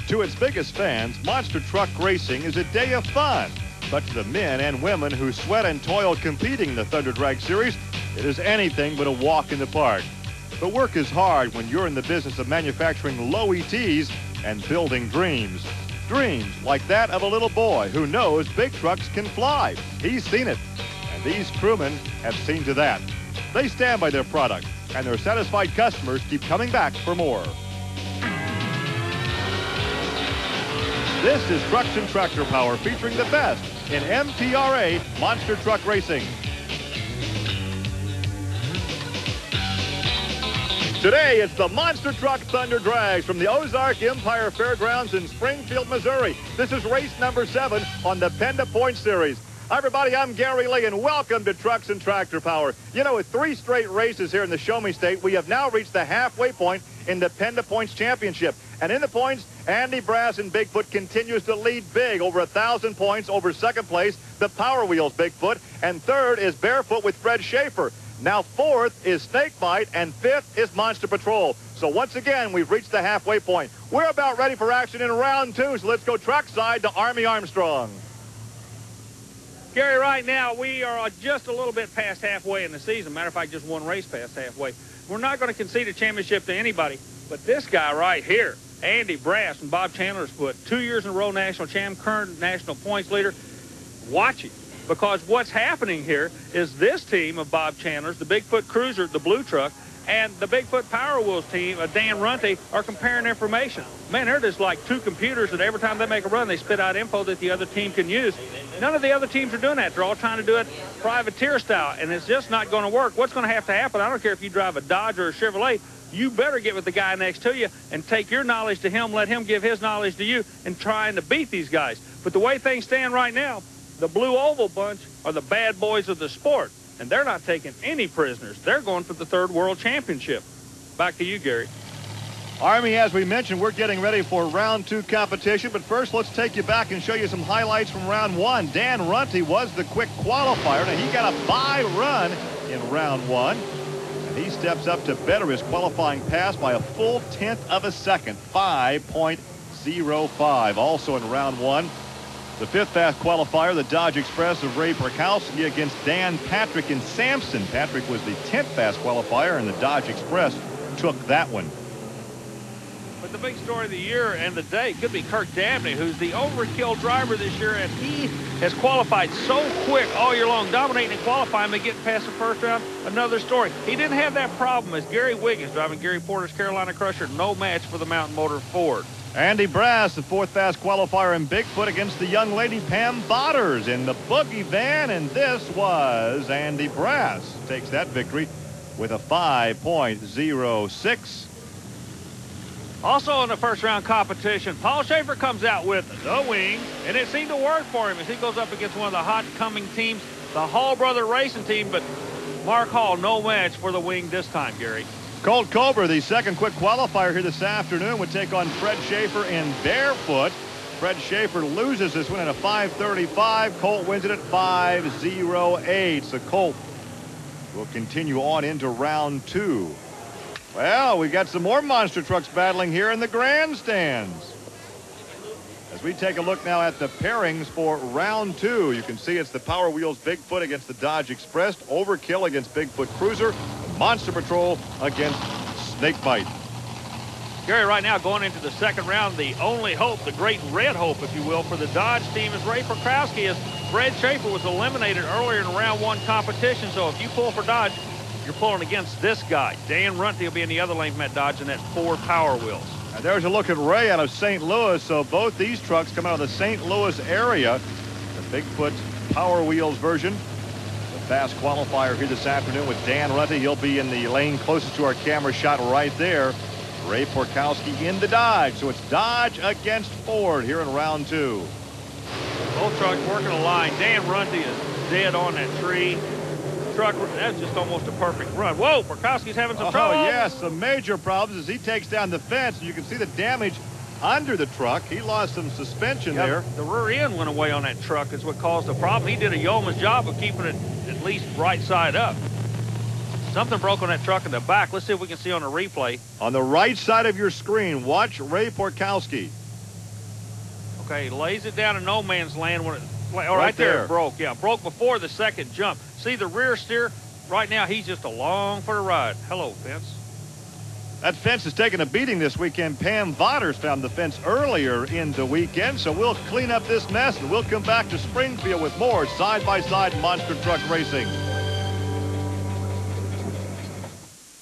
To its biggest fans, monster truck racing is a day of fun. But to the men and women who sweat and toil competing in the Thunder Drag Series, it is anything but a walk in the park. The work is hard when you're in the business of manufacturing low ETs and building dreams. Dreams like that of a little boy who knows big trucks can fly. He's seen it. And these crewmen have seen to that. They stand by their product, and their satisfied customers keep coming back for more. This is Trucks and Tractor Power, featuring the best in MTRA monster truck racing. Today, it's the Monster Truck Thunder Drags from the Ozark Empire Fairgrounds in Springfield, Missouri. This is race number 7 on the Penda Points Series. Hi, everybody. I'm Gary Lee, and welcome to Trucks and Tractor Power. You know, with 3 straight races here in the Show Me State, we have now reached the halfway point in the Penda Points Championship. And in the points, Andy Brass and Bigfoot continues to lead big, over 1,000 points over second place, the Power Wheels Bigfoot, and third is Barefoot with Fred Schaefer. Now fourth is Snakebite, and fifth is Monster Patrol. So once again, we've reached the halfway point. We're about ready for action in round 2, so let's go trackside to Army Armstrong. Gary, right now we are just a little bit past halfway in the season. Matter of fact, just one race past halfway. We're not going to concede a championship to anybody, but this guy right here, Andy Brass from Bob Chandler's foot, 2 years in a row national champ, current national points leader. Watch it, because what's happening here is this team of Bob Chandler's, the Bigfoot Cruiser, the blue truck, and the Bigfoot Power Wheels team, Dan Runte, are comparing information. Man, they're just like two computers that every time they make a run, they spit out info that the other team can use. None of the other teams are doing that. They're all trying to do it privateer style, and it's just not going to work. What's going to happen, I don't care if you drive a Dodge or a Chevrolet, you better get with the guy next to you and take your knowledge to him, let him give his knowledge to you, and trying to beat these guys. But the way things stand right now, the Blue Oval bunch are the bad boys of the sport, and they're not taking any prisoners. They're going for the third world championship. Back to you, Gary. Army, as we mentioned, we're getting ready for round 2 competition, but first let's take you back and show you some highlights from round 1. Dan Runte was the quick qualifier. Now, he got a bye run in round 1. He steps up to better his qualifying pass by a full 1/10 of a second, 5.05. Also in round 1, the 5th fast qualifier, the Dodge Express of Ray Perkowski against Dan Patrick and Sampson. Patrick was the 10th fast qualifier, and the Dodge Express took that one. But the big story of the year and the day could be Kirk Dabney, who's the overkill driver this year, and he has qualified so quick all year long, dominating and qualifying, but getting past the first round. Another story. He didn't have that problem as Gary Wiggins driving Gary Porter's Carolina Crusher. No match for the Mountain Motor Ford. Andy Brass, the 4th fast qualifier in Bigfoot, against the young lady Pam Botters in the Boogie Van, and this was Andy Brass. Takes that victory with a 5.06. Also in the first round competition, Paul Schaefer comes out with the wing, and it seemed to work for him as he goes up against one of the hot coming teams, the Hall Brother Racing team, but Mark Hall, no match for the wing this time, Gary. Colt Cobra, the second quick qualifier here this afternoon, would take on Fred Schaefer in Barefoot. Fred Schaefer loses this one at a 5.35. Colt wins it at 5.08. So Colt will continue on into round 2. Well, we got some more monster trucks battling here in the grandstands. As we take a look now at the pairings for round 2, you can see it's the Power Wheels Bigfoot against the Dodge Express, Overkill against Bigfoot Cruiser, Monster Patrol against Snakebite. Gary, right now going into the second round, the only hope, the great red hope, if you will, for the Dodge team is Ray Perkowski, as Fred Schaefer was eliminated earlier in round 1 competition. So if you pull for Dodge, you're pulling against this guy. Dan Runte will be in the other lane from that Dodge in that Ford Power Wheels. And there's a look at Ray out of St. Louis. So both these trucks come out of the St. Louis area. The Bigfoot Power Wheels version. The fast qualifier here this afternoon with Dan Runte. He'll be in the lane closest to our camera shot right there. Ray Porkowski in the Dodge. So it's Dodge against Ford here in round 2. Both trucks working a line. Dan Runte is dead on that tree. Truck, that's just almost a perfect run. Whoa, Perkowski's having some trouble. Oh, yes, some major problems as he takes down the fence. And you can see the damage under the truck. He lost some suspension there. The rear end went away on that truck is what caused the problem. He did a yeoman's job of keeping it at least right side up. Something broke on that truck in the back. Let's see if we can see on the replay. On the right side of your screen, watch Ray Porkowski. Okay, lays it down in no man's land when it, Right there. it broke. Yeah, broke before the second jump. See the rear steer? Right now, he's just along for the ride. Hello, fence. That fence is taking a beating this weekend. Pam Voders found the fence earlier in the weekend, so we'll clean up this mess, and we'll come back to Springfield with more side-by-side monster truck racing.